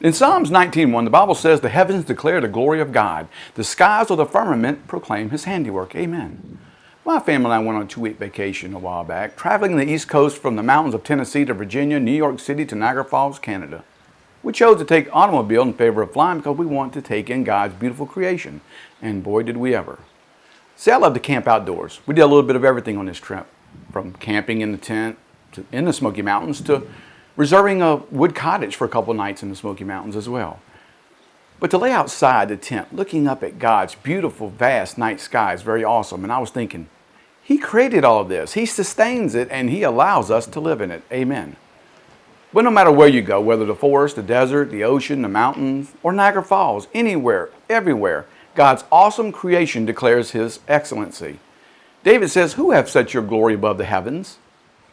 In Psalms 19:1, the Bible says, "The heavens declare the glory of God. The skies or the firmament proclaim his handiwork." Amen. My family and I went on a 2-week vacation a while back, traveling the East Coast from the mountains of Tennessee to Virginia, New York City to Niagara Falls, Canada. We chose to take automobile in favor of flying because we wanted to take in God's beautiful creation. And boy, did we ever. See, I love to camp outdoors. We did a little bit of everything on this trip, from camping in the tent in the Smoky Mountains to reserving a wood cottage for a couple nights in the Smoky Mountains as well. But to lay outside the tent, looking up at God's beautiful, vast night sky is very awesome. And I was thinking, He created all of this. He sustains it, and He allows us to live in it. Amen. But no matter where you go, whether the forest, the desert, the ocean, the mountains, or Niagara Falls, anywhere, everywhere, God's awesome creation declares His excellency. David says, "Who hath set your glory above the heavens?"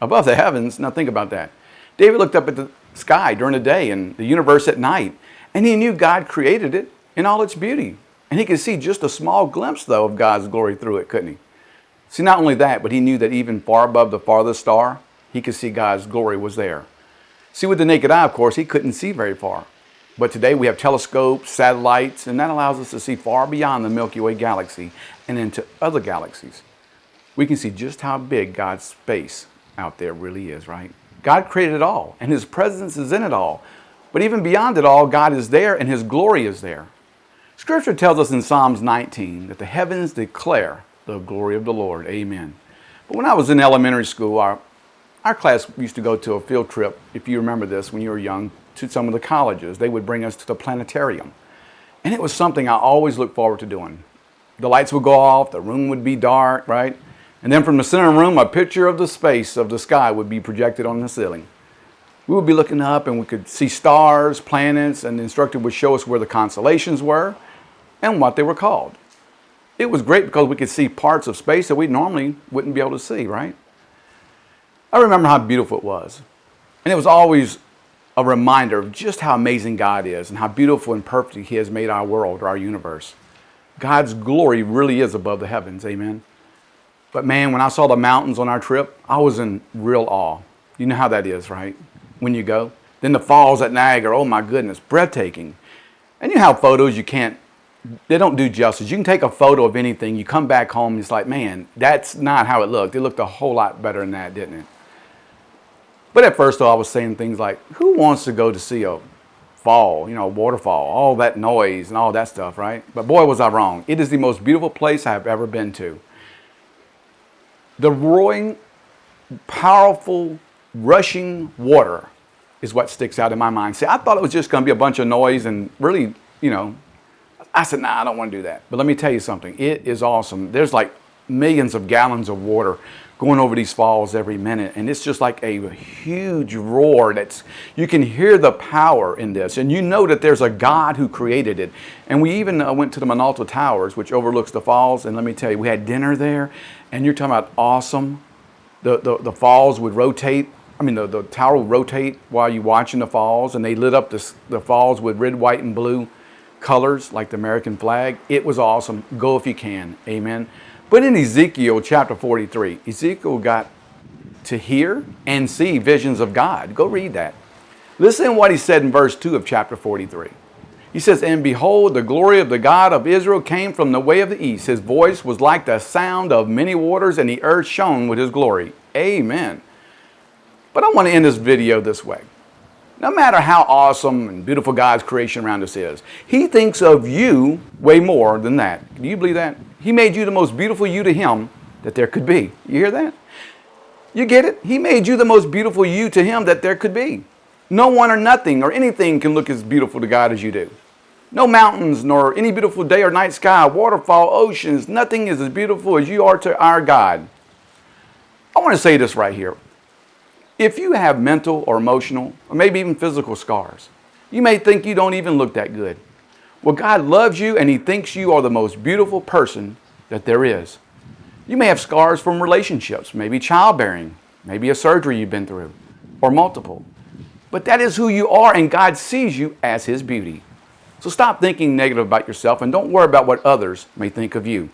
Above the heavens? Now think about that. David looked up at the sky during the day and the universe at night, and he knew God created it in all its beauty. And he could see just a small glimpse, though, of God's glory through it, couldn't he? See, not only that, but he knew that even far above the farthest star, he could see God's glory was there. See, with the naked eye, of course, he couldn't see very far. But today we have telescopes, satellites, and that allows us to see far beyond the Milky Way galaxy and into other galaxies. We can see just how big God's space out there really is, right? God created it all, and His presence is in it all. But even beyond it all, God is there, and His glory is there. Scripture tells us in Psalms 19 that the heavens declare the glory of the Lord. Amen. But when I was in elementary school, our class used to go to a field trip, if you remember this when you were young, to some of the colleges. They would bring us to the planetarium. And it was something I always looked forward to doing. The lights would go off, the room would be dark, right? And then from the center of the room, a picture of the space of the sky would be projected on the ceiling. We would be looking up and we could see stars, planets, and the instructor would show us where the constellations were and what they were called. It was great because we could see parts of space that we normally wouldn't be able to see, right? I remember how beautiful it was. And it was always a reminder of just how amazing God is and how beautiful and perfect He has made our world or our universe. God's glory really is above the heavens, amen? But man, when I saw the mountains on our trip, I was in real awe. You know how that is, right? When you go. Then the falls at Niagara, oh my goodness, breathtaking. And you know how photos they don't do justice. You can take a photo of anything, you come back home, it's like, man, that's not how it looked. It looked a whole lot better than that, didn't it? But at first, though, I was saying things like, who wants to go to see a fall, a waterfall, all that noise and all that stuff, right? But boy, was I wrong. It is the most beautiful place I have ever been to. The roaring, powerful, rushing water is what sticks out in my mind. See, I thought it was just going to be a bunch of noise and really, I said, nah, I don't want to do that. But let me tell you something. It is awesome. There's like millions of gallons of water going over these falls every minute. And it's just like a huge roar. You can hear the power in this. And you know that there's a God who created it. And we even went to the Minalta Towers, which overlooks the falls. And let me tell you, we had dinner there. And you're talking about awesome. The falls would rotate. The tower would rotate while you're watching the falls. And they lit up the falls with red, white, and blue colors like the American flag. It was awesome. Go if you can. Amen. But in Ezekiel chapter 43, Ezekiel got to hear and see visions of God. Go read that. Listen to what he said in verse 2 of chapter 43. He says, "And behold, the glory of the God of Israel came from the way of the east. His voice was like the sound of many waters, and the earth shone with His glory." Amen. But I want to end this video this way. No matter how awesome and beautiful God's creation around us is, He thinks of you way more than that. Do you believe that? He made you the most beautiful you to Him that there could be. You hear that? You get it? He made you the most beautiful you to Him that there could be. No one or nothing or anything can look as beautiful to God as you do. No mountains, nor any beautiful day or night sky, waterfall, oceans, nothing is as beautiful as you are to our God. I want to say this right here. If you have mental or emotional, or maybe even physical scars, you may think you don't even look that good. Well, God loves you and He thinks you are the most beautiful person that there is. You may have scars from relationships, maybe childbearing, maybe a surgery you've been through, or multiple. But that is who you are, and God sees you as His beauty. So stop thinking negative about yourself and don't worry about what others may think of you.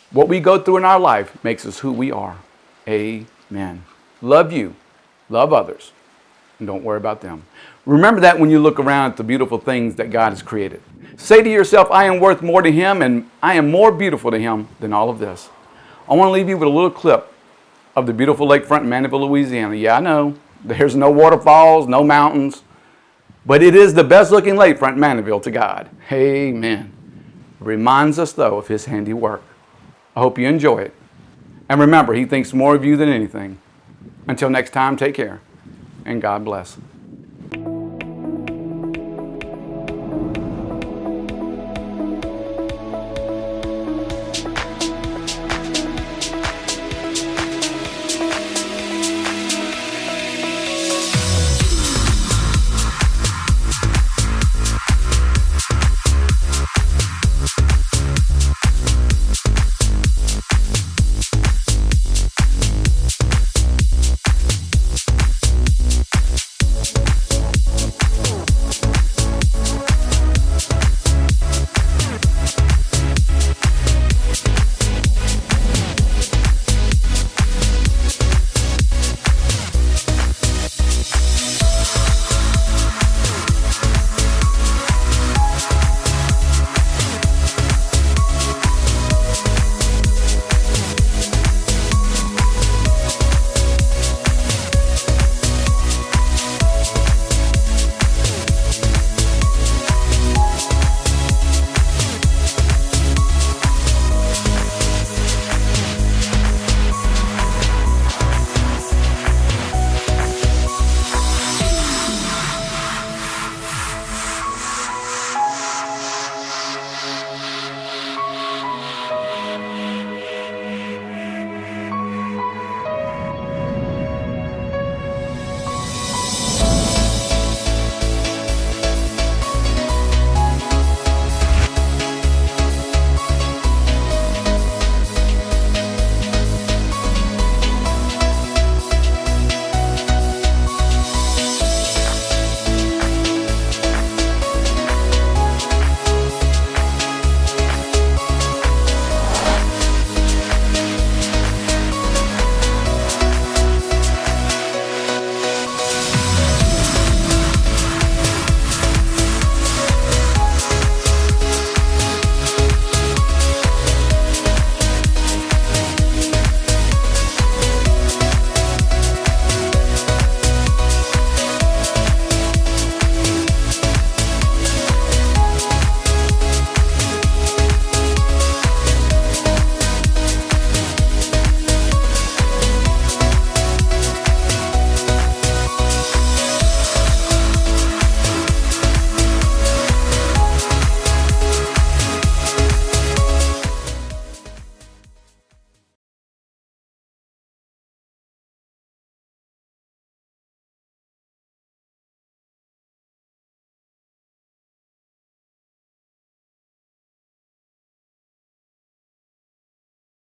What we go through in our life makes us who we are. Amen. Love you, love others, and don't worry about them. Remember that when you look around at the beautiful things that God has created. Say to yourself, I am worth more to Him and I am more beautiful to Him than all of this. I want to leave you with a little clip of the beautiful lakefront in Mandeville, Louisiana. Yeah, I know, there's no waterfalls, no mountains, but it is the best looking lakefront in Mandeville to God. Amen. It reminds us, though, of His handiwork. I hope you enjoy it. And remember, He thinks more of you than anything. Until next time, take care, and God bless.